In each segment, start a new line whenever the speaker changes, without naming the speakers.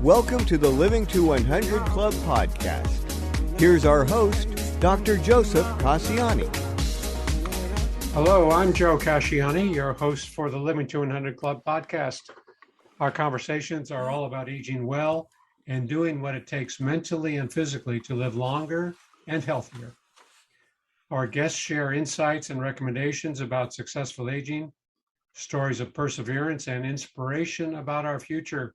Welcome to the Living to 100 Club podcast. Here's our host, Dr. Joseph Casciani.
Hello, I'm Joe Casciani, your host for the Living to 100 Club podcast. Our conversations are all about aging well and doing what it takes mentally and physically to live longer and healthier. Our guests share insights and recommendations about successful aging, stories of perseverance, and inspiration about our future.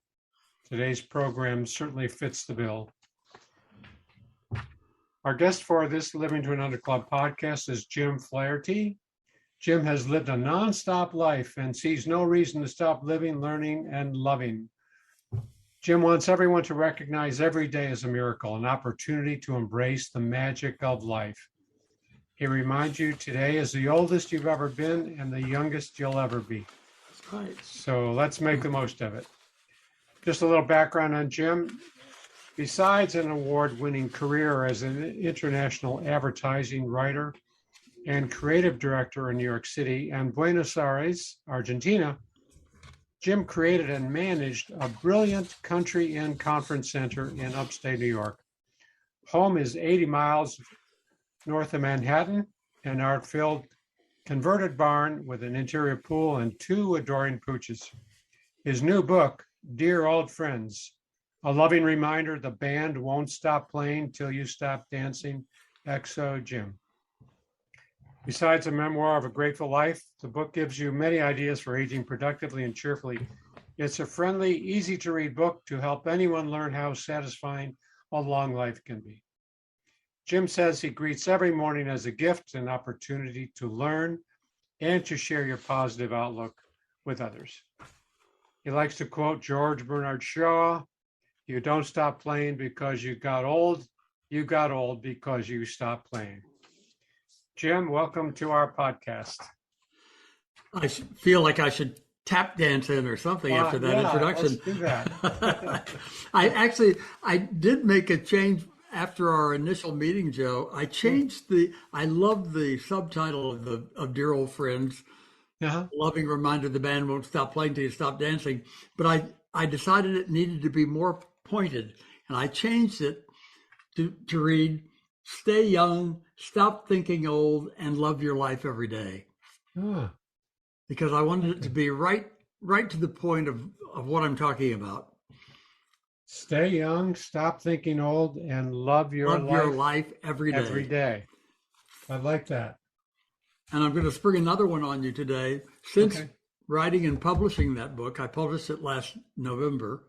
Today's program certainly fits the bill. Our guest for this Living to 100 Club podcast is Jim Flaherty. Jim has lived a nonstop life and sees no reason to stop living, learning, and loving. Jim wants everyone to recognize every day as a miracle, an opportunity to embrace the magic of life. He reminds you today is the oldest you've ever been and the youngest you'll ever be.
That's right.
So let's make the most of it. Just a little background on Jim. Besides an award-winning career as an international advertising writer and creative director in New York City and Buenos Aires, Argentina, Jim created and managed a brilliant country inn conference center in upstate New York. Home is 80 miles north of Manhattan, an art-filled converted barn with an interior pool and 2 adoring pooches. His new book, Dear Old Friends, a loving reminder the band won't stop playing till you stop dancing, XO Jim. Besides a memoir of a grateful life, the book gives you many ideas for aging productively and cheerfully. It's a friendly, easy-to-read book to help anyone learn how satisfying a long life can be. Jim says he greets every morning as a gift, an opportunity to learn and to share your positive outlook with others. He likes to quote George Bernard Shaw, "You don't stop playing because you got old because you stopped playing." Jim, welcome to our podcast.
I feel like I should tap dance in or something after that introduction.
Let's do that.
I did make a change after our initial meeting, Joe. I changed I love the subtitle of Dear Old Friends.
Uh-huh.
Loving reminder the band won't stop playing till you stop dancing. But I decided it needed to be more pointed, and I changed it to read, stay young, stop thinking old, and love your life every day. Because I wanted it to be right to the point of what I'm talking about.
Stay young, stop thinking old, and love your
life every day.
Every day. I like that.
And I'm going to spring another one on you today. Since writing and publishing that book, I published it last November,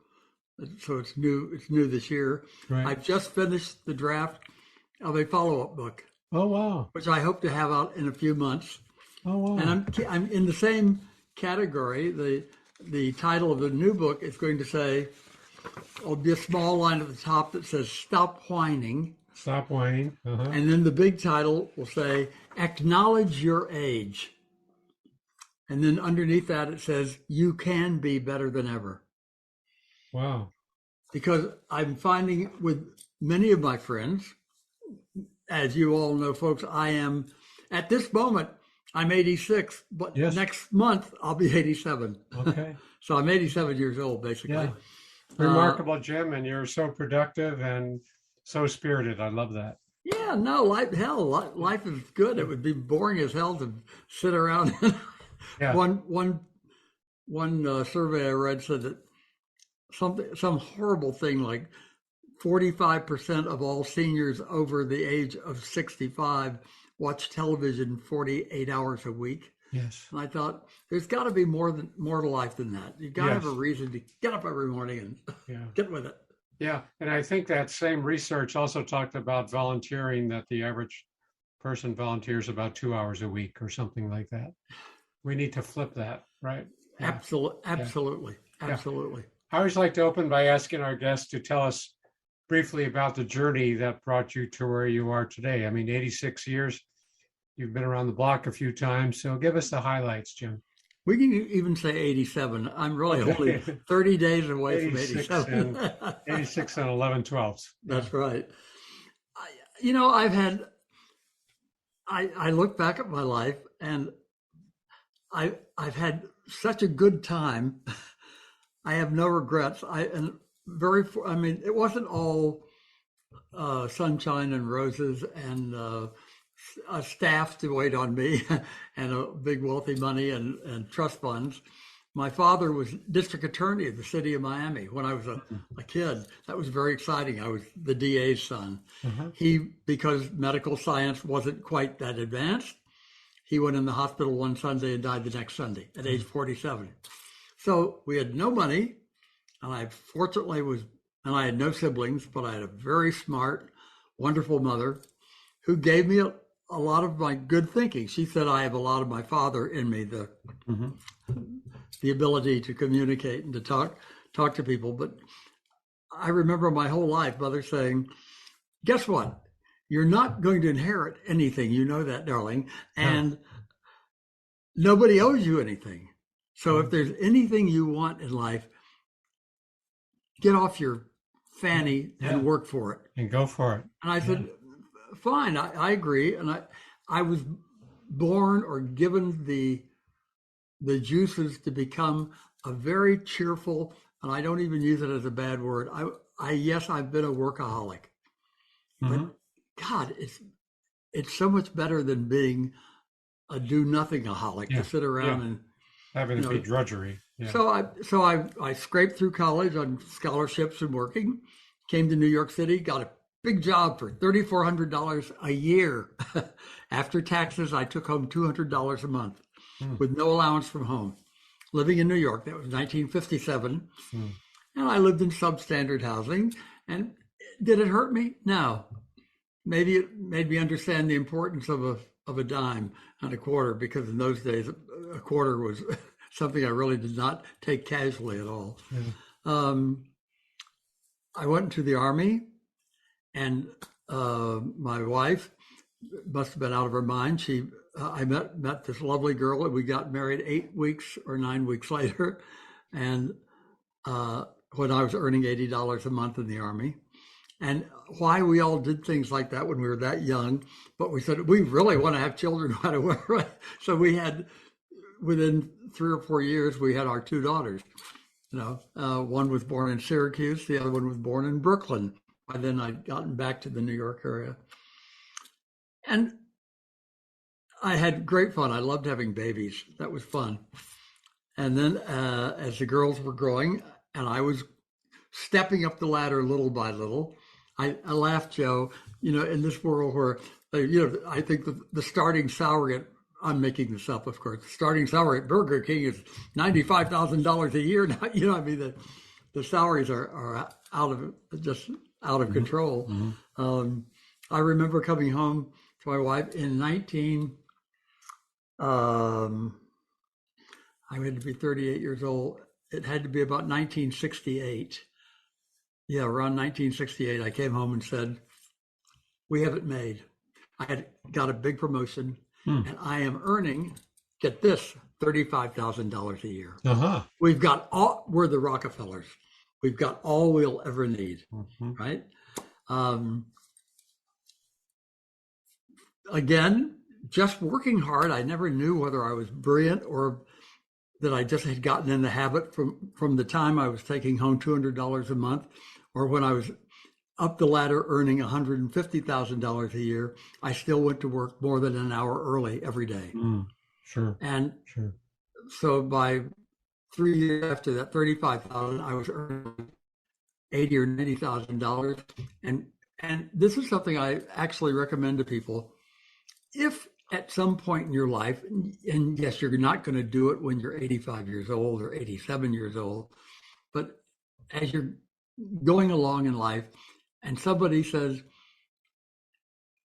so it's new this year.
Right.
I've just finished the draft of a follow-up book.
Oh, wow.
Which I hope to have out in a few months.
Oh, wow.
And I'm in the same category. The title of the new book is going to say, there'll be a small line at the top that says, "Stop whining."
Stop whining. Uh-huh.
And then the big title will say, "Acknowledge your age." And then underneath that it says, "You can be better than ever."
Wow.
Because I'm finding with many of my friends, as you all know, folks, I am, at this moment, I'm 86, but next month I'll be 87.
Okay.
So I'm 87 years old, basically.
Yeah. Remarkable, Jim, and you're so productive and so spirited. I love that.
Yeah, no, life is good. It would be boring as hell to sit around.
Yeah.
One survey I read said that some horrible thing like 45% of all seniors over the age of 65 watch television 48 hours a week.
Yes.
And I thought there's got to be more to life than that. You've got to have a reason to get up every morning and get with it.
Yeah, and I think that same research also talked about volunteering, that the average person volunteers about 2 hours a week or something like that. We need to flip that, right? Yeah.
Absolutely.
I always like to open by asking our guests to tell us briefly about the journey that brought you to where you are today. I mean, 86 years, you've been around the block a few times, so give us the highlights, Jim.
We can even say 87. I'm really only 30 days away from 87.
86 and 11/12.
That's right. I look back at my life and I've had such a good time. I have no regrets. I mean, it wasn't all sunshine and roses and a staff to wait on me and a big wealthy money and trust funds. My father was district attorney of the city of Miami when I was a kid. That was very exciting. I was the DA's son. Because medical science wasn't quite that advanced, he went in the hospital one Sunday and died the next Sunday at age 47. So we had no money, and I fortunately and I had no siblings, but I had a very smart, wonderful mother who gave me a lot of my good thinking. She said I have a lot of my father in me, the ability to communicate and to talk to people. But I remember my whole life, mother saying, guess what? You're not going to inherit anything. You know that, darling. And nobody owes you anything. So if there's anything you want in life, get off your fanny and work for it.
And go for it.
And I said, fine, I agree. And I was born or given the juices to become a very cheerful, and I don't even use it as a bad word. Yes, I've been a workaholic, but God, it's so much better than being a do-nothing-aholic to sit around and
having to be drudgery. Yeah.
So I scraped through college on scholarships and working, came to New York City, got a big job for $3,400 a year. After taxes, I took home $200 a month with no allowance from home. Living in New York, that was 1957. And I lived in substandard housing. And did it hurt me? No. Maybe it made me understand the importance of a dime and a quarter, because in those days, a quarter was something I really did not take casually at all. I went into the Army, and my wife must have been out of her mind. I met this lovely girl, and we got married 8 weeks or 9 weeks later. And when I was earning $80 a month in the Army. And why we all did things like that when we were that young, but we said, we really want to have children right away. Right? So we had, within 3 or 4 years, we had our 2 daughters. One was born in Syracuse, the other one was born in Brooklyn. By then I'd gotten back to the New York area. And I had great fun. I loved having babies. That was fun. And then as the girls were growing and I was stepping up the ladder little by little, I laughed, Joe, in this world where, I think the starting salary I'm making this up, of course, the starting salary at Burger King is $95,000 a year now. The salaries are out of control. I remember coming home to my wife in I had to be 38 years old. It had to be about 1968. Yeah, around 1968, I came home and said, we have it made. I had got a big promotion and I am earning, get this, $35,000 a year. We're the Rockefellers. We've got all we'll ever need, right? Again, just working hard. I never knew whether I was brilliant or that I just had gotten in the habit from the time I was taking home $200 a month, or when I was up the ladder earning $150,000 a year, I still went to work more than an hour early every day.
Sure.
And so by 3 years after that, $35,000, I was earning $80,000 or $90,000. And this is something I actually recommend to people. If at some point in your life, and yes, you're not going to do it when you're 85 years old or 87 years old, but as you're going along in life and somebody says,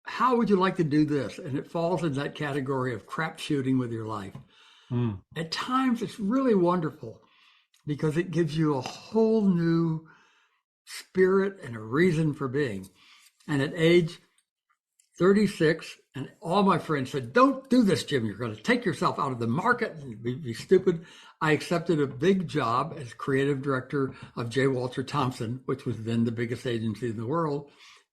how would you like to do this? And it falls in that category of crap shooting with your life. At times it's really wonderful because it gives you a whole new spirit and a reason for being. And at age 36, and all my friends said, don't do this, Jim. You're going to take yourself out of the market and be stupid. I accepted a big job as creative director of J. Walter Thompson, which was then the biggest agency in the world,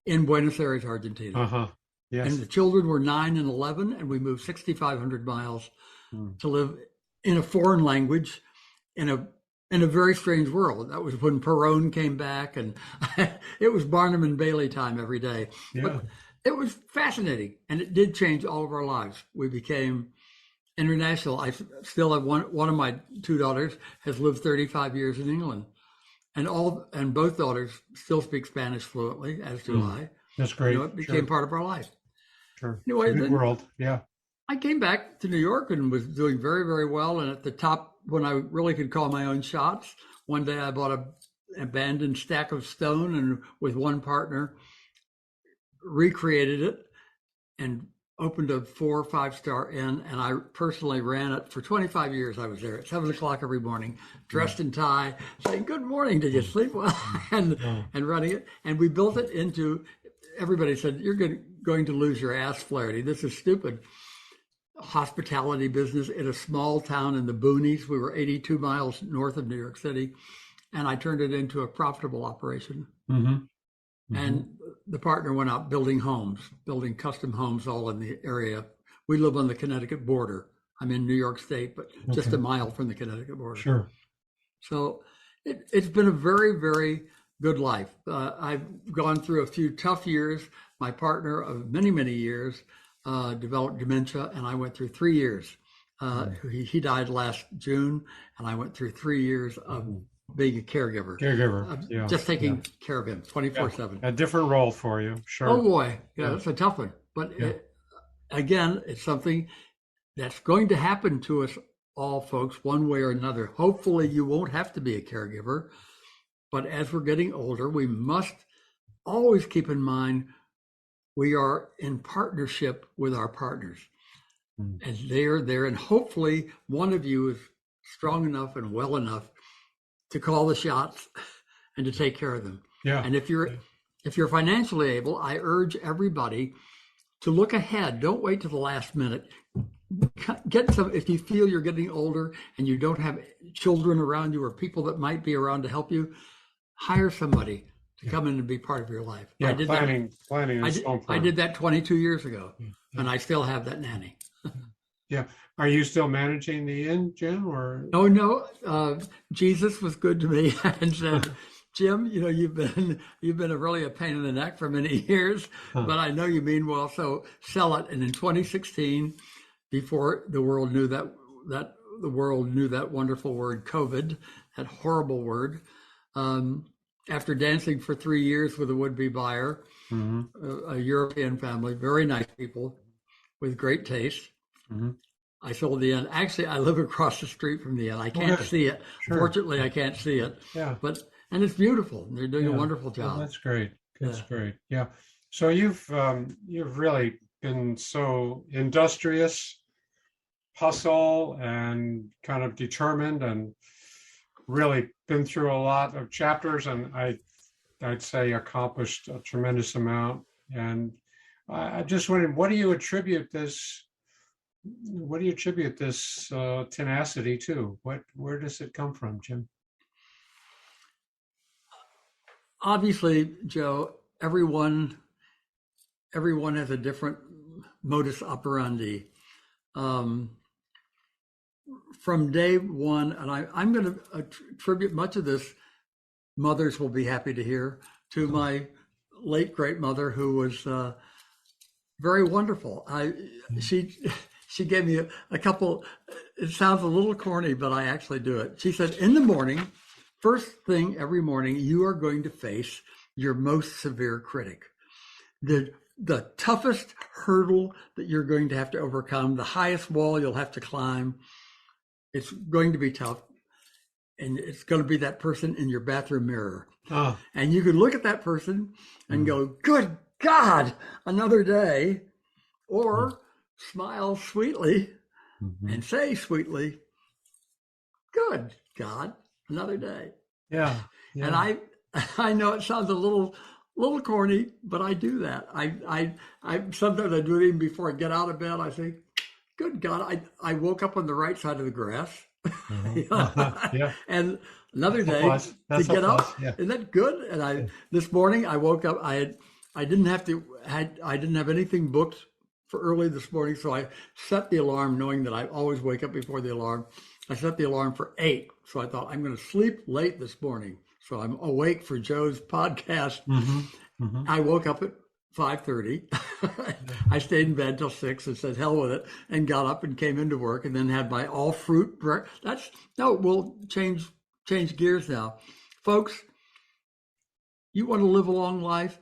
in Buenos Aires, Argentina.
Yes.
And the children were 9 and 11, and we moved 6,500 miles to live in a foreign language, in in a very strange world. That was when Perón came back, and it was Barnum and Bailey time every day.
Yeah.
But it was fascinating, and it did change all of our lives. We became international. I still have one of my two daughters has lived 35 years in England, and both daughters still speak Spanish fluently, as do I.
That's great.
It became part of our life.
Sure.
Anyway,
Good world. Yeah.
I came back to New York and was doing very, very well. And at the top, when I really could call my own shots, one day I bought an abandoned stack of stone and with one partner recreated it and opened a 4 or 5 star inn. And I personally ran it for 25 years. I was there at 7 o'clock every morning, dressed in tie, saying, "Good morning, did you sleep well?" and running it. And we built it into, everybody said, "You're going to lose your ass, Flaherty. This is stupid." Hospitality business in a small town in the boonies. We were 82 miles north of New York City, and I turned it into a profitable operation. And the partner went out building homes, building custom homes all in the area. We live on the Connecticut border. I'm in New York State, but just a mile from the Connecticut border.
Sure.
So it's been a very, very good life. I've gone through a few tough years. My partner of many, many years developed dementia, and I went through 3 years. He died last June, and I went through 3 years of being a caregiver. Just taking care of him 24/7.
A different role for you, sure.
Oh boy, that's a tough one. But again, it's something that's going to happen to us all, folks, one way or another. Hopefully you won't have to be a caregiver, but as we're getting older, we must always keep in mind we are in partnership with our partners. And they're there, and hopefully one of you is strong enough and well enough to call the shots and to take care of them. And if you're financially able, I urge everybody to look ahead. Don't wait till the last minute. Get some, if you feel you're getting older and you don't have children around you or people that might be around to help you, hire somebody to come in and be part of your life.
Planning is so important.
I did that 22 years ago, and I still have that nanny.
Are you still managing the inn, Jim? Or
no. Jesus was good to me and said, "Jim, you've been really a pain in the neck for many years, but I know you mean well. So sell it." And in 2016, before the world knew that wonderful word COVID, that horrible word, after dancing for 3 years with a would-be buyer, a European family, very nice people with great taste. I sold the inn. Actually, I live across the street from the inn. I can't see it. Sure. Fortunately, I can't see it. And it's beautiful. They're doing a wonderful job.
That's great. That's great. Yeah. So you've really been so industrious, hustle, and kind of determined, and really been through a lot of chapters, and I'd say accomplished a tremendous amount. And I just wondered, what do you attribute this tenacity to? Where does it come from, Jim?
Obviously, Joe, everyone has a different modus operandi. From day one, and I'm going to attribute much of this, mothers will be happy to hear, to my late great mother, who was very wonderful. She gave me a couple, it sounds a little corny, but I actually do it. She said, in the morning, first thing every morning, you are going to face your most severe critic. The toughest hurdle that you're going to have to overcome, the highest wall you'll have to climb. It's going to be tough. And it's going to be that person in your bathroom mirror. And you can look at that person and go, "Good God, another day." Or smile sweetly and say sweetly, "Good God, another day."
Yeah.
And I know it sounds a little corny, but I do that. I sometimes I do it even before I get out of bed. I say, "Good God, I woke up on the right side of the grass." And another day to get up. Isn't that good? And this morning I woke up. I didn't have anything booked for early this morning. So I set the alarm knowing that I always wake up before the alarm. I set the alarm for 8. So I thought I'm going to sleep late this morning. So I'm awake for Joe's podcast. I woke up at 5:30. I stayed in bed till 6 and said, hell with it, and got up and came into work and then had my all fruit breakfast. We'll change gears now. Folks, you want to live a long life?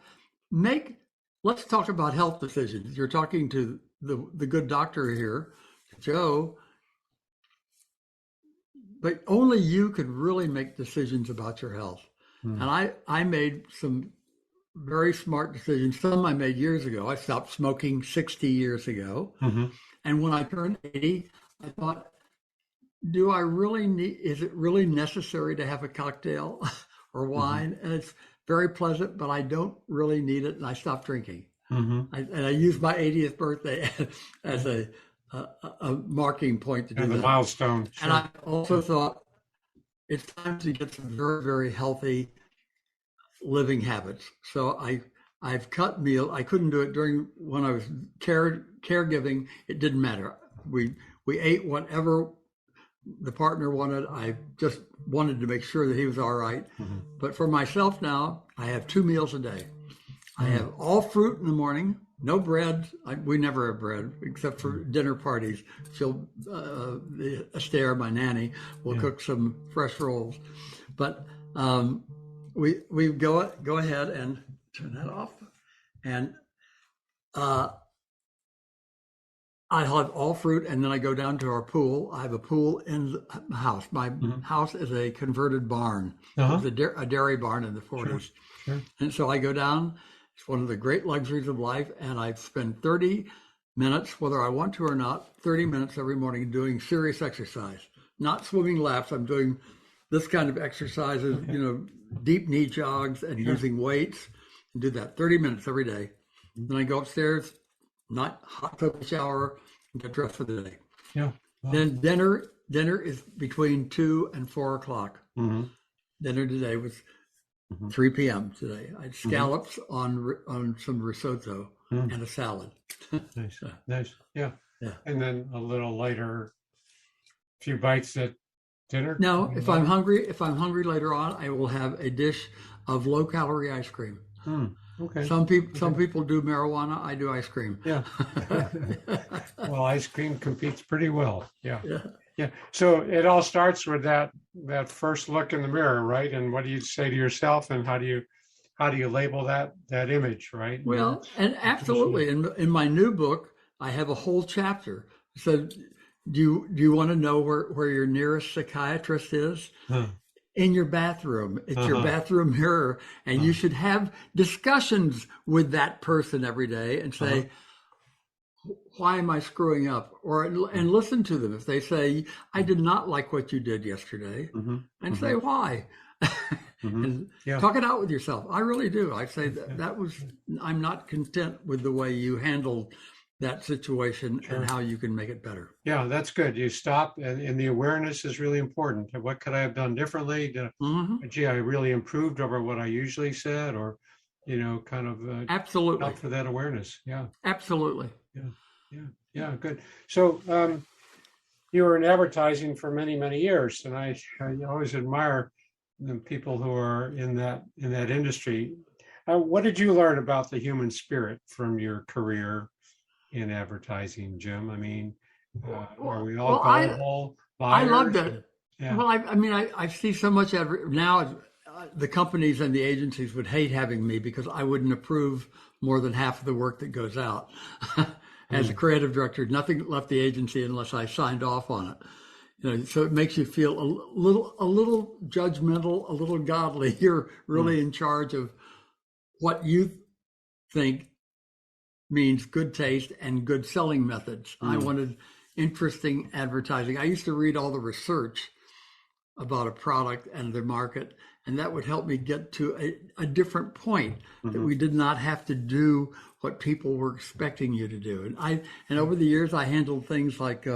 Let's talk about health decisions. You're talking to the good doctor here, Joe, but only you can really make decisions about your health. And I made some very smart decisions. Some I made years ago. I stopped smoking 60 years ago. And when I turned 80, I thought, is it really necessary to have a cocktail or wine? And it's very pleasant, but I don't really need it. And I stopped drinking. I used my 80th birthday as a marking point to do that.
A milestone. Sure.
And I also thought it's time to get some very, very healthy living habits. So I've cut meal. I couldn't do it when I was caregiving. It didn't matter. We ate whatever the partner wanted. I just wanted to make sure that he was all right. But for myself now, I have 2 meals a day. I have all fruit in the morning, no bread. We never have bread except for dinner parties. Esther, my nanny, will cook some fresh rolls. But we go ahead and turn that off. And I have all fruit, and then I go down to our pool. I have a pool in the house. My house is a converted barn. It was a dairy barn in the 40s.
Sure.
And so I go down. It's one of the great luxuries of life, and I spend 30 minutes, whether I want to or not, 30 minutes every morning doing serious exercise. Not swimming laps. I'm doing this kind of exercises, deep knee jogs and using weights. And do that 30 minutes every day. Then I go upstairs, not hot tub shower, and get dressed for the day.
Yeah. Wow.
Then dinner is between 2 and 4 o'clock. Dinner today was 3 p.m. today. I had scallops on some risotto and a salad.
Nice. Yeah. And then a little later, a few bites at dinner.
No, if I'm hungry later on, I will have a dish of low-calorie ice cream.
Okay.
Some people do marijuana. I do ice cream.
Yeah. Well, ice cream competes pretty well. Yeah. So it all starts with that first look in the mirror, right? And what do you say to yourself, and how do you label that image, right?
Well, and absolutely. In my new book, I have a whole chapter. So, do you want to know where your nearest psychiatrist is? In your bathroom. It's your bathroom mirror, and you should have discussions with that person every day and say, why am I screwing up? And listen to them. If they say, I did not like what you did yesterday, and say why. And talk it out with yourself. I really do. I say I'm not content with the way you handled that situation and how you can make it better. Yeah,
that's good. You stop, and the awareness is really important. What could I have done differently? Gee, I really improved over what I usually said, or, kind of
absolutely
out for that awareness. Yeah,
absolutely.
Yeah, good. So you were in advertising for many, many years, and I always admire the people who are in that industry. What did you learn about the human spirit from your career in advertising, Jim? I mean, are we all gullible buyers?
I loved it.
Yeah.
Well, I see so much now. The companies and the agencies would hate having me because I wouldn't approve more than half of the work that goes out. As a creative director, nothing left the agency unless I signed off on it. So it makes you feel a little judgmental, a little godly. You're really in charge of what you think means good taste and good selling methods. I wanted interesting advertising. I used to read all the research about a product and the market, and that would help me get to a different point, that we did not have to do what people were expecting you to do. And over the years, I handled things like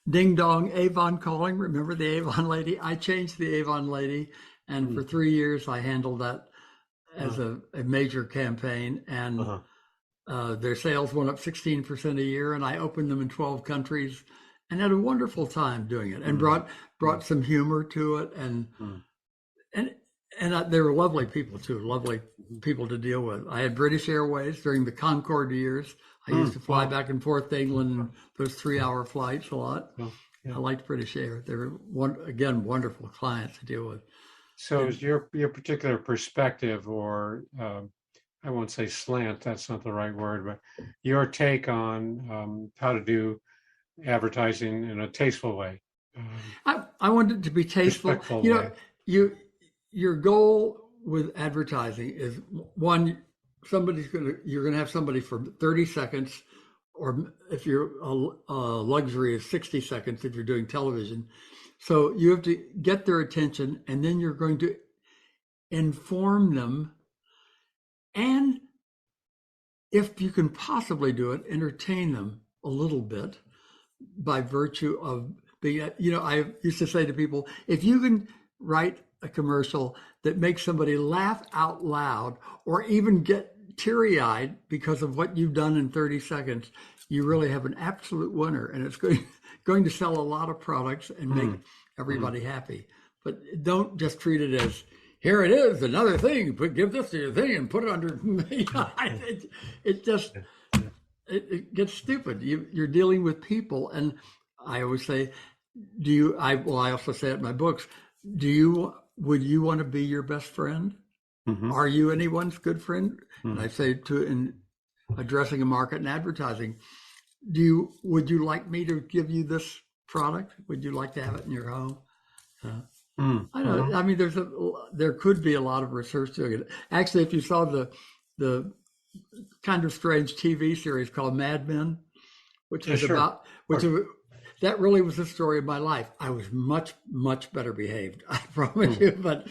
Ding Dong Avon calling. Remember the Avon lady? I changed the Avon lady, and for 3 years, I handled that as a major campaign. And Their sales went up 16% a year, and I opened them in 12 countries, and had a wonderful time doing it, and brought some humor to it, and they were lovely people too, lovely people to deal with. I had British Airways during the Concorde years. I used to fly back and forth to England, those 3-hour flights a lot. I liked British Air. They were wonderful clients to deal with.
So is your particular perspective, or I won't say slant, that's not the right word, but your take on how to do advertising in a tasteful way?
I want it to be tasteful. Your goal with advertising is, one, you're gonna have somebody for 30 seconds, or if you're a luxury is 60 seconds if you're doing television. So you have to get their attention, and then you're going to inform them, and if you can possibly do it, entertain them a little bit by virtue of being, I used to say to people, if you can write a commercial that makes somebody laugh out loud or even get teary-eyed because of what you've done in 30 seconds, you really have an absolute winner, and it's going to sell a lot of products and make everybody happy. But don't just treat it as, here it is, another thing, give this to your thing and put it under me. It gets stupid. You're dealing with people, and I always say, I also say it in my books, would you want to be your best friend? Are you anyone's good friend? And I say in addressing a market and advertising, would you like me to give you this product? Would you like to have it in your home? I know. I mean, there could be a lot of research doing it. Actually, if you saw the kind of strange TV series called Mad Men, which was that really was the story of my life. I was much, much better behaved, I promise you. But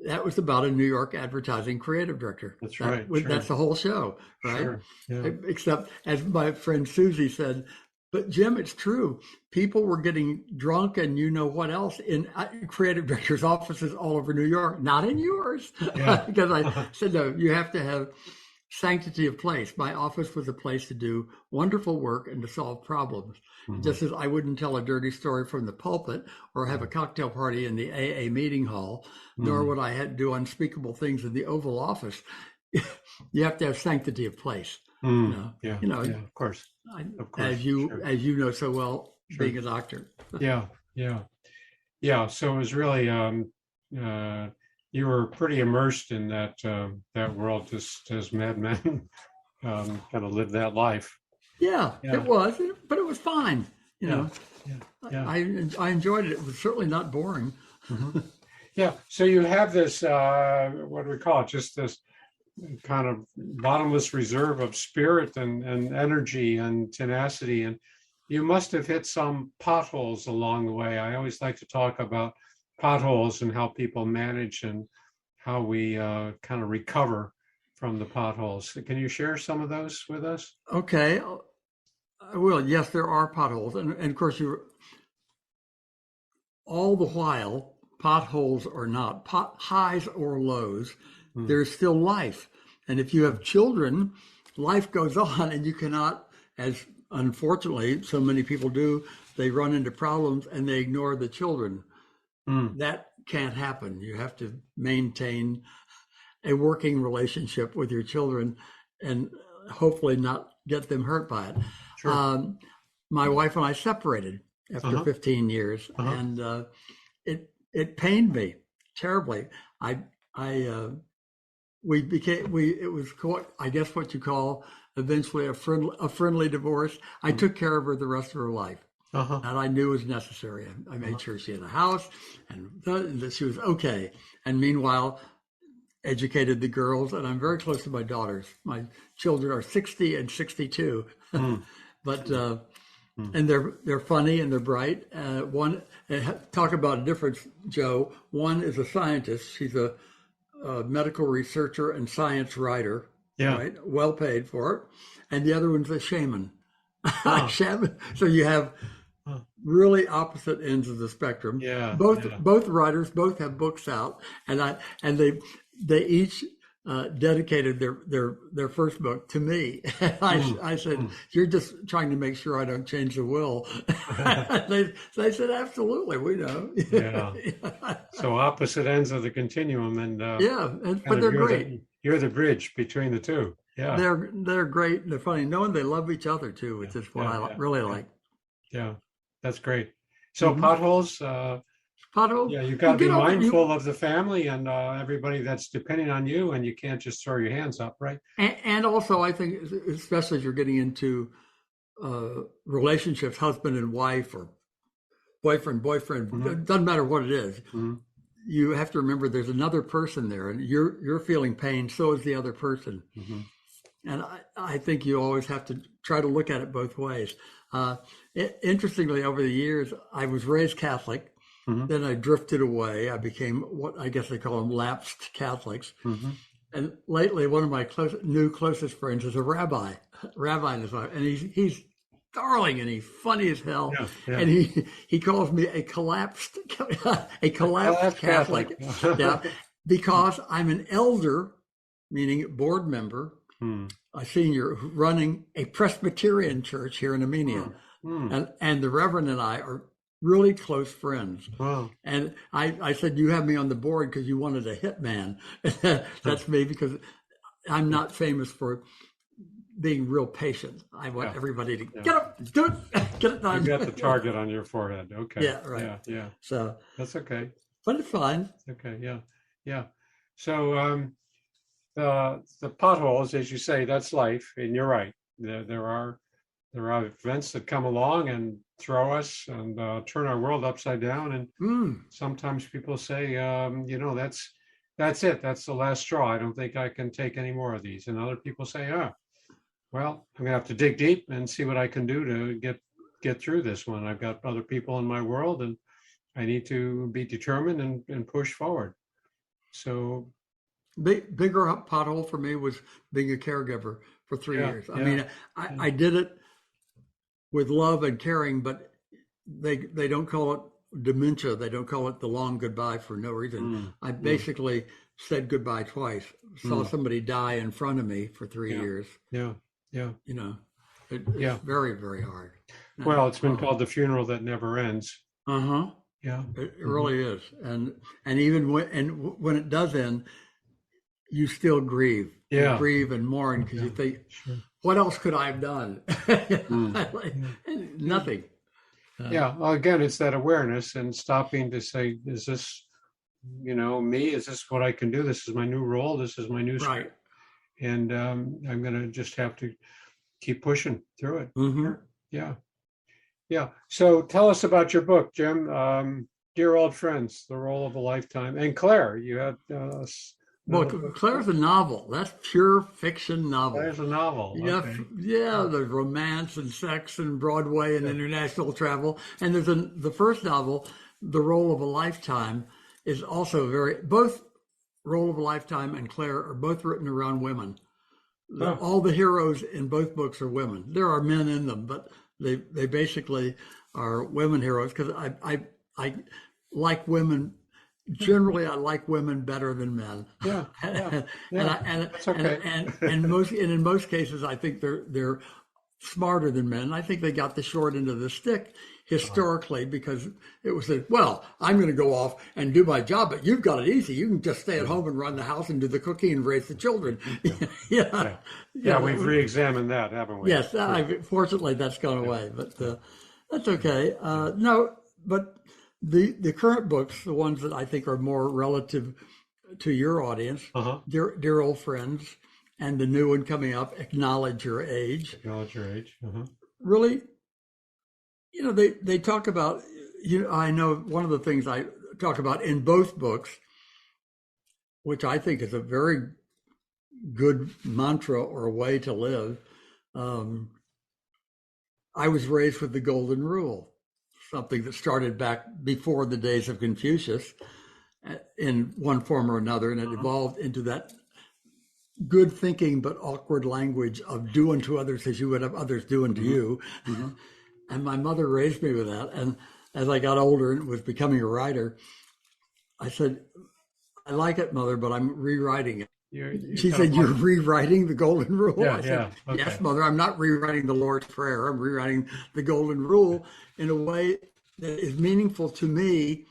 that was about a New York advertising creative director.
That's right.
That's the whole show, right?
Sure. Yeah.
Except, as my friend Susie said, but Jim, it's true. People were getting drunk and you know what else in creative directors' offices all over New York, not in yours. Because I said, no, you have to have sanctity of place. My office was a place to do wonderful work and to solve problems. Just as I wouldn't tell a dirty story from the pulpit or have a cocktail party in the AA meeting hall, nor would I do unspeakable things in the Oval Office. You have to have sanctity of place.
Of course.
As you know so well, being a doctor.
So it was really you were pretty immersed in that world, just as Mad Men kind of lived that life. Yeah,
it was, but it was fine. I enjoyed it. It was certainly not boring.
So you have this, what do we call it? Just this kind of bottomless reserve of spirit and energy and tenacity. And you must have hit some potholes along the way. I always like to talk about potholes and how people manage and how we kind of recover from the potholes. Can you share some of those with us?
Okay, I will. Yes, there are potholes. And of course, all the while, potholes or not, highs or lows, there's still life. And if you have children, life goes on, and you cannot, as unfortunately so many people do, they run into problems and they ignore the children. That can't happen. You have to maintain a working relationship with your children and hopefully not get them hurt by it. Sure. My wife and I separated after 15 years, and it pained me terribly. It was I guess what you call eventually a friendly divorce. I took care of her the rest of her life. That I knew was necessary. I made sure she had a house and that she was okay. And meanwhile, educated the girls, and I'm very close to my daughters. My children are 60 and 62, but and they're funny and they're bright. Talk about a difference, Joe. One is a scientist. She's a medical researcher and science writer. Right, well paid for it. And the other one's a shaman. Shaman. So you have really opposite ends of the spectrum. Both writers, both have books out, and they each dedicated their first book to me. I said, "You're just trying to make sure I don't change the will." they said, "Absolutely, we know."
Yeah. So opposite ends of the continuum, and
but they're great.
You're the bridge between the two. Yeah.
They're great. They're funny. Knowing they love each other too, which is what I really like.
Yeah, that's great. So potholes.
Potholes.
Yeah, you've got to be mindful of the family and everybody that's depending on you, and you can't just throw your hands up, right?
And also, I think, especially if you're getting into relationships, husband and wife, or boyfriend, it doesn't matter what it is. You have to remember there's another person there, and you're feeling pain, so is the other person. And I think you always have to try to look at it both ways. Interestingly, over the years, I was raised Catholic. Then I drifted away. I became what I guess they call them lapsed Catholics. And lately, one of my closest friends is a rabbi in his life, and he's darling and he's funny as hell. And he calls me a collapsed Catholic. Because I'm an elder, meaning board member, a senior running a Presbyterian church here in Armenia, and the Reverend and I are really close friends.
Wow.
And I said, you have me on the board because you wanted a hitman. That's me, because I'm not famous for being real patient. I want everybody to get up, do it, get it done.
You got the target on your forehead. Okay.
Yeah, right.
Yeah.
So
that's okay.
But it's fine.
Okay. Yeah. So the potholes, as you say, that's life, and you're right. There are events that come along and throw us and turn our world upside down. And sometimes people say, that's it. That's the last straw. I don't think I can take any more of these. And other people say, well, I'm gonna have to dig deep and see what I can do to get through this one. I've got other people in my world, and I need to be determined and push forward. So
bigger pothole for me was being a caregiver for 3 years. I mean, I did it with love and caring, but they don't call it dementia. They don't call it the long goodbye for no reason. I basically said goodbye twice. Saw somebody die in front of me for 3 years.
Yeah.
It's very, very hard.
Well, it's been called the funeral that never ends. Yeah,
it really is. And even when it does end, you still grieve. You grieve and mourn because you think, what else could I have done? Nothing.
Well, again, it's that awareness and stopping to say, is this, me? Is this what I can do? This is my new role. This is my new
right.
And I'm going to just have to keep pushing through it. Yeah. So tell us about your book, Jim. Dear Old Friends, The Role of a Lifetime. And Claire, you had...
well, Claire's a novel. That's pure fiction novel.
Claire's a novel. Okay.
There's romance and sex and Broadway and international travel. And there's the first novel, The Role of a Lifetime, is also both Role of a Lifetime and Claire are both written around women. All the heroes in both books are women. There are men in them, but they basically are women heroes, because I like women. Generally, I like women better than men.
That's okay.
And in most cases, I think they're smarter than men. I think they got the short end of the stick historically, because it was I'm going to go off and do my job, but you've got it easy. You can just stay at home and run the house and do the cooking and raise the children.
We've re-examined that, haven't we?
Yes. Fortunately, that's gone away, but that's okay. But the current books, the ones that I think are more relative to your audience, Dear Old Friends, and the new one coming up, Acknowledge Your Age. Really, they talk about, I know one of the things I talk about in both books, which I think is a very good mantra or a way to live. I was raised with the golden rule, something that started back before the days of Confucius in one form or another, and it evolved into that good thinking but awkward language of do unto others as you would have others do unto you. And my mother raised me with that. And as I got older and was becoming a writer, I said, I like it, Mother, but I'm rewriting it. She said, "You're rewriting the golden rule."
Yeah,
I said,
yeah. Okay.
"Yes, Mother. I'm not rewriting the Lord's Prayer. I'm rewriting the golden rule in a way that is meaningful to me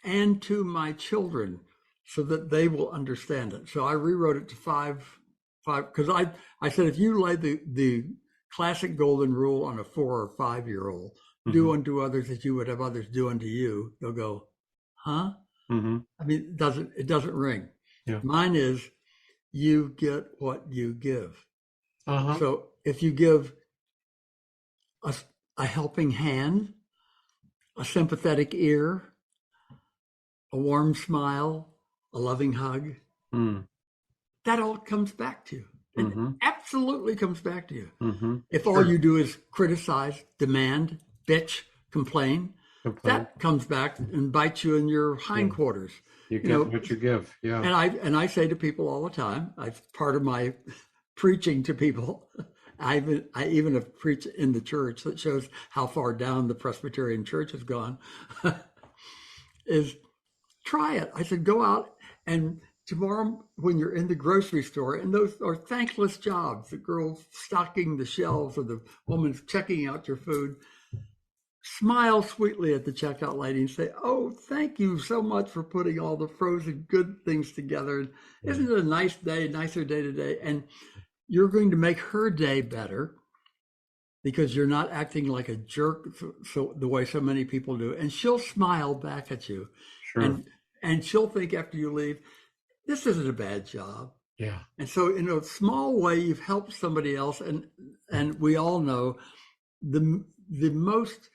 and to my children, so that they will understand it." So I rewrote it to five, because I said, if you lay the classic golden rule on a 4 or 5-year-old, do unto others as you would have others do unto you, they'll go, huh?
Mm-hmm.
I mean, it doesn't ring.
Yeah.
Mine is, you get what you give.
Uh-huh.
So if you give a helping hand, a sympathetic ear, a warm smile, a loving hug, that all comes back to you. It absolutely comes back to you. If all you do is criticize, demand, bitch, complain, that comes back and bites you in your hindquarters.
You get what you give. Yeah.
And I say to people all the time, part of my preaching to people, I even have preached in the church that shows how far down the Presbyterian church has gone, is try it. I said, go out and tomorrow when you're in the grocery store, and those are thankless jobs, the girl stocking the shelves or the woman checking out your food, smile sweetly at the checkout lady and say, "Oh, thank you so much for putting all the frozen good things together. And isn't it a nice day, nicer day today?" And you're going to make her day better because you're not acting like a jerk, so the way so many people do. And she'll smile back at you.
Sure.
And she'll think after you leave, this isn't a bad job.
Yeah.
And so in a small way, you've helped somebody else. And we all know the most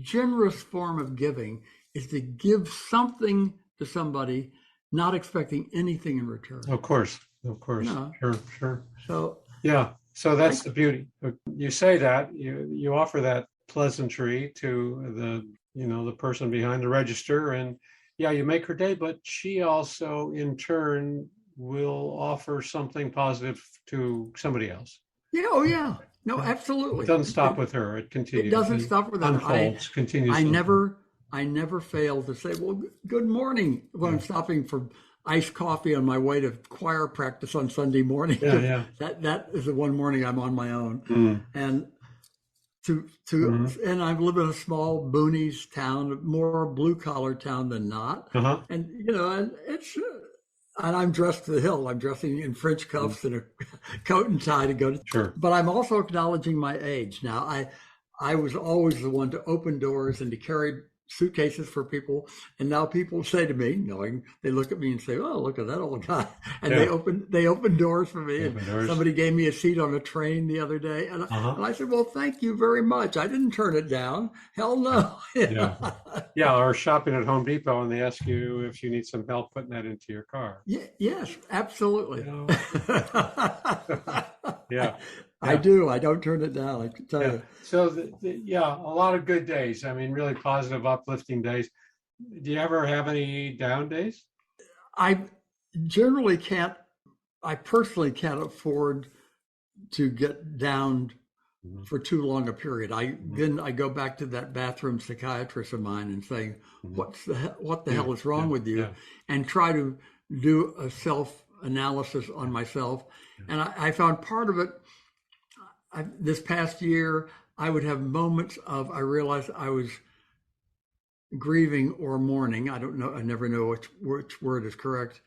generous form of giving is to give something to somebody, not expecting anything in return.
Of course. No. Sure.
So
yeah. So that's the beauty. You say that, you offer that pleasantry to the person behind the register, and you make her day, but she also in turn will offer something positive to somebody else.
Yeah. Oh yeah. No, absolutely.
It doesn't stop with her. It continues.
It doesn't stop with her.
Unfolds, continues.
I never fail to say, "Well, good morning," when I'm stopping for iced coffee on my way to choir practice on Sunday morning.
Yeah.
That is the one morning I'm on my own. And and I live in a small boonies town, more blue collar town than not. And and it's and I'm dressed to the hill. I'm dressing in French cuffs and a coat and tie to go to.
Sure.
But I'm also acknowledging my age. Now, I was always the one to open doors and to carry suitcases for people. And now people say to me, knowing, they look at me and say, "Oh, look at that old guy." And they open doors for me. And somebody gave me a seat on a train the other day. And I said, "Well, thank you very much. I didn't turn it down. Hell no."
Or shopping at Home Depot and they ask you if you need some help putting that into your car.
Yes, absolutely.
Yeah.
I do. I don't turn it down, I can tell you.
So, a lot of good days. I mean, really positive, uplifting days. Do you ever have any down days?
I personally can't afford to get down for too long a period. Then I go back to that bathroom psychiatrist of mine and saying, what the hell is wrong with you? And try to do a self-analysis on myself. And I found part of it, this past year, I would have moments of, I realized I was grieving or mourning. I don't know. I never know which word is correct.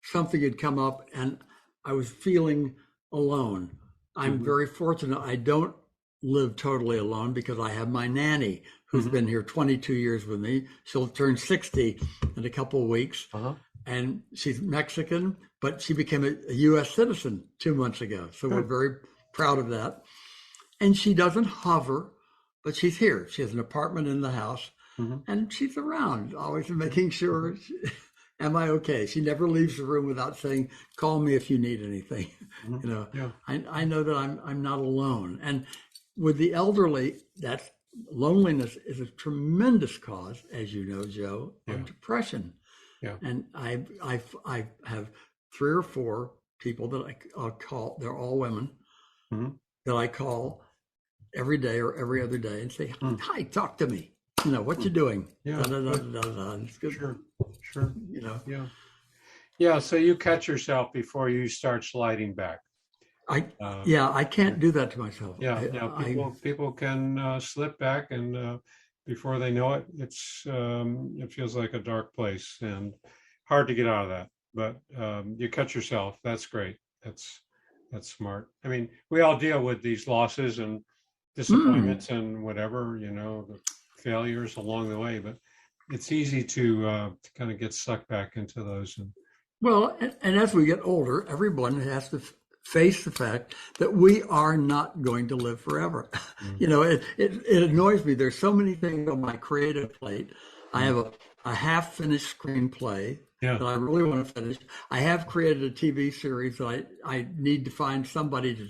Something had come up and I was feeling alone. I'm very fortunate. I don't live totally alone because I have my nanny who's been here 22 years with me. She'll turn 60 in a couple of weeks. And she's Mexican, but she became a U.S. citizen 2 months ago. So we're very proud of that. And she doesn't hover, but she's here. She has an apartment in the house, and she's around, always making sure, am I okay? She never leaves the room without saying, "Call me if you need anything." I know that I'm not alone. And with the elderly, that loneliness is a tremendous cause, as you know, Joe, of depression. And I have 3 or 4 people that I call, they're all women, that I call every day or every other day and say, "Hi, talk to me. What you doing?" It's good.
Sure. Yeah, so you catch yourself before you start sliding back.
I can't do that to myself.
People can slip back, and before they know it, it feels like a dark place and hard to get out of that. But you catch yourself. That's great. That's smart. I mean, we all deal with these losses and disappointments and whatever, the failures along the way. But it's easy to kind of get sucked back into those.
Well, and as we get older, everyone has to face the fact that we are not going to live forever. It annoys me. There's so many things on my creative plate. I have a half-finished screenplay that I really want to finish. I have created a TV series that I need to find somebody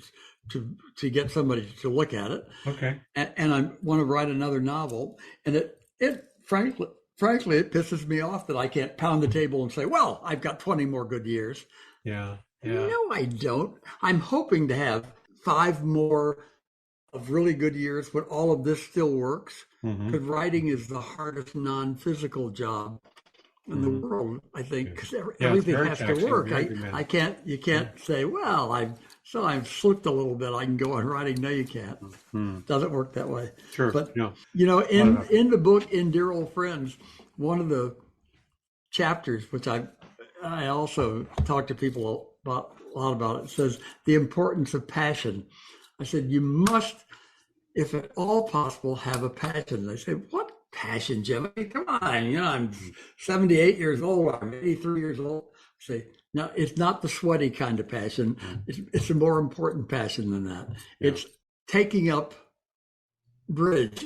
to get somebody to look at it.
Okay.
And I want to write another novel. And it frankly, it pisses me off that I can't pound the table and say, well, I've got 20 more good years.
Yeah.
No, I don't. I'm hoping to have 5 more of really good years when all of this still works. Because writing is the hardest non-physical job in the world, I think, because everything has to work. You can't say, well, I've slipped a little bit, I can go on writing. No, you can't. Doesn't work that way.
Sure.
But, in the book, In Dear Old Friends, one of the chapters, which I also talk to people a lot about, it says the importance of passion. I said, you must, if at all possible, have a passion. They say, what passion, Jim? I mean, come on, I'm 78 years old, I'm 83 years old. I say, no, it's not the sweaty kind of passion. It's a more important passion than that. Yeah. It's taking up bridge.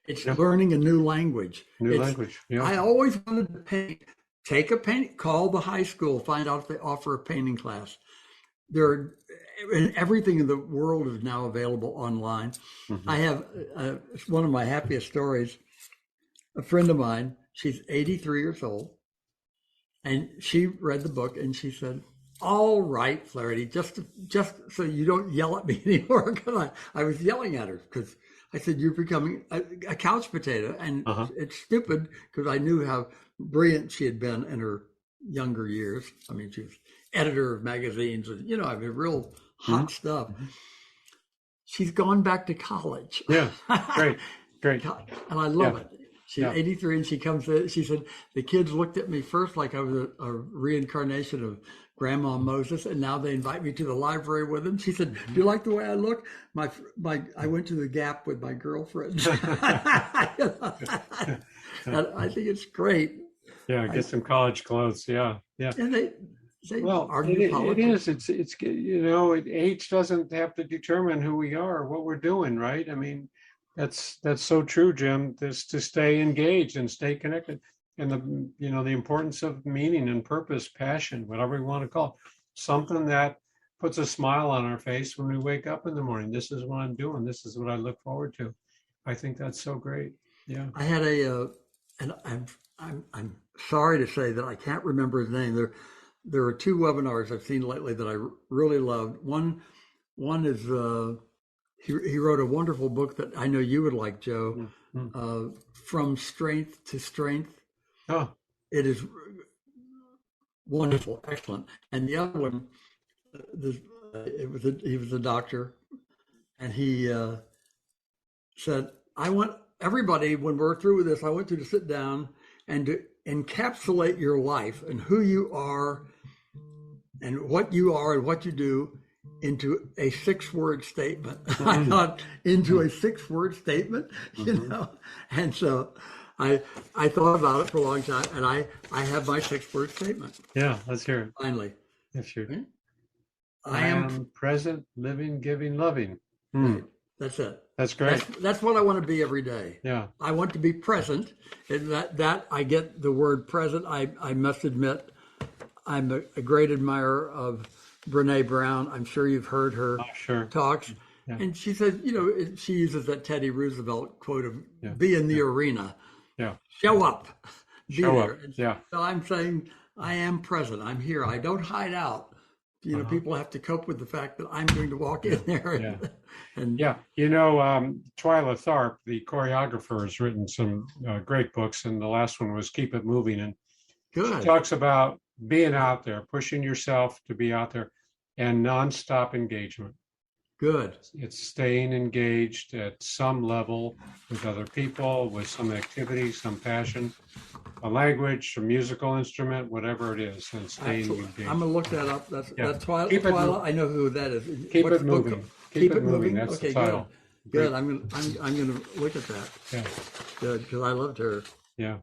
It's learning a new language. I always wanted to paint. Take a paint, call the high school, find out if they offer a painting class. Everything in the world is now available online. I have one of my happiest stories. A friend of mine, she's 83 years old, and she read the book and she said, all right, Flaherty, just so you don't yell at me anymore. Because I was yelling at her because I said, you're becoming a couch potato. And it's stupid because I knew how brilliant she had been in her younger years. I mean, she was editor of magazines and, real hot stuff. She's gone back to college.
Yeah, great.
And I love it. She's 83 and she comes in, she said, the kids looked at me first like I was a reincarnation of Grandma Moses, and now they invite me to the library with them. She said, do you like the way I look? I went to the Gap with my girlfriend. And I think it's great.
Yeah, get some college clothes. Yeah.
And they
argue politics. It is. It's age doesn't have to determine who we are or what we're doing, right? I mean, that's so true, Jim. Just to stay engaged and stay connected, and the importance of meaning and purpose, passion, whatever we want to call it, something that puts a smile on our face when we wake up in the morning. This is what I'm doing. This is what I look forward to. I think that's so great. Yeah. I had
and I'm sorry to say that I can't remember his name. There are 2 webinars I've seen lately that I really loved. One is he wrote a wonderful book that I know you would like, Joe. From Strength to Strength.
Oh,
it is wonderful, excellent. And the other one, he was a doctor, and he said, I want everybody, when we're through with this, I want you to sit down and to encapsulate your life and who you are and what you do into a 6-word statement. I thought, into a 6-word statement, and so I thought about it for a long time, and I have my 6-word statement.
Yeah, let's hear it.
Finally.
Yes, sure. I am present, living, giving, loving.
That's it.
That's great.
That's what I want to be every day.
Yeah.
I want to be present. And that I get the word present. I must admit, I'm a great admirer of Brene Brown. I'm sure you've heard her talks. Yeah. And she says, she uses that Teddy Roosevelt quote of be in the arena.
Yeah.
Show up.
Show up. Yeah.
So I'm saying I am present. I'm here. I don't hide out. People have to cope with the fact that I'm going to walk in there.
Twyla Tharp, the choreographer, has written some great books, and the last one was Keep It Moving. And
good.
She talks about being out there, pushing yourself to be out there, and nonstop engagement.
Good.
It's staying engaged at some level with other people, with some activity, some passion, a language, a musical instrument, whatever it is, and staying engaged.
I'm gonna look that up. That's Twilight. I know who that is.
Keep it moving. Keep it moving. That's
okay,
the title.
Good. I'm gonna look at that.
Yeah.
Good, because I loved her.
Yeah.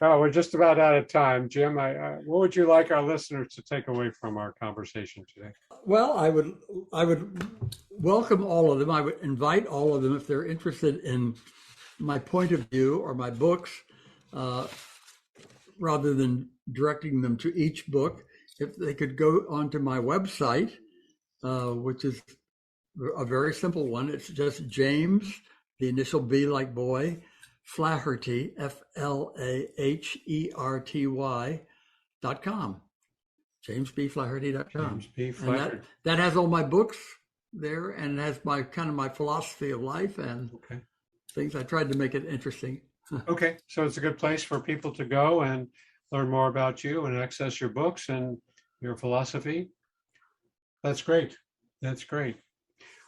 Well, we're just about out of time, Jim. What would you like our listeners to take away from our conversation today?
Well, I would welcome all of them. I would invite all of them if they're interested in my point of view or my books, rather than directing them to each book. If they could go onto my website, which is a very simple one. It's just James, the initial B like boy, Flaherty, FLAHERTY.com. JamesBFlaherty.com.
James B. Flaherty.
That has all my books there, and it has my philosophy of life and things. I tried to make it interesting.
Okay, so it's a good place for people to go and learn more about you and access your books and your philosophy. That's great. That's great.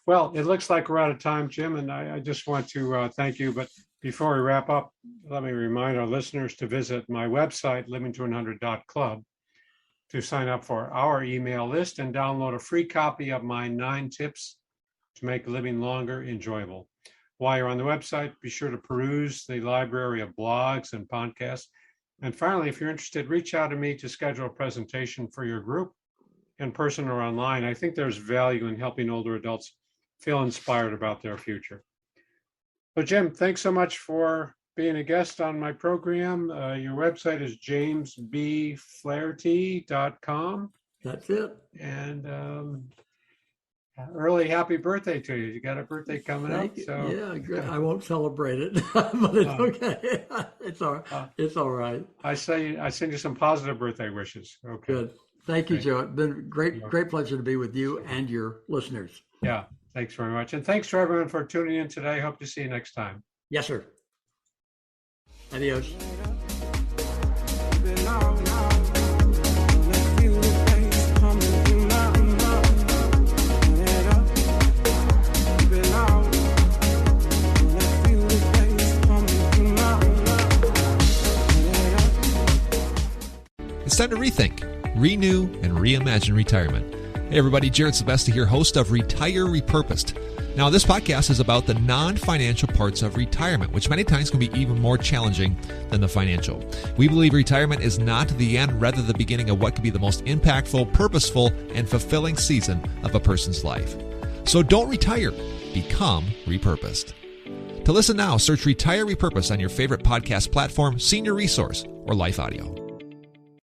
Well, it looks like we're out of time, Jim, and I just want to thank you. But before we wrap up, let me remind our listeners to visit my website, livingto100.club, to sign up for our email list and download a free copy of my 9 tips to make living longer enjoyable. While you're on the website, be sure to peruse the library of blogs and podcasts. And finally, if you're interested, reach out to me to schedule a presentation for your group in person or online. I think there's value in helping older adults feel inspired about their future. So, Jim, thanks so much for being a guest on my program. Your website is jamesbflaherty.com.
That's it.
And early happy birthday to you. You got a birthday coming up. So
yeah, good. I won't celebrate it, but it's okay. It's all right.
I send you some positive birthday wishes. Okay.
Good. Thank you, Joe. It's been great pleasure to be with you and your listeners.
Yeah. Thanks very much. And thanks to everyone for tuning in today. Hope to see you next time.
Yes, sir. Adios.
It's time to rethink, renew, and reimagine retirement. Hey everybody, Jared Sebesta here, host of Retire Repurposed. Now this podcast is about the non-financial parts of retirement, which many times can be even more challenging than the financial. We believe retirement is not the end, rather the beginning of what could be the most impactful, purposeful, and fulfilling season of a person's life. So don't retire, become repurposed. To listen now, search Retire Repurposed on your favorite podcast platform, Senior Resource, or Life Audio.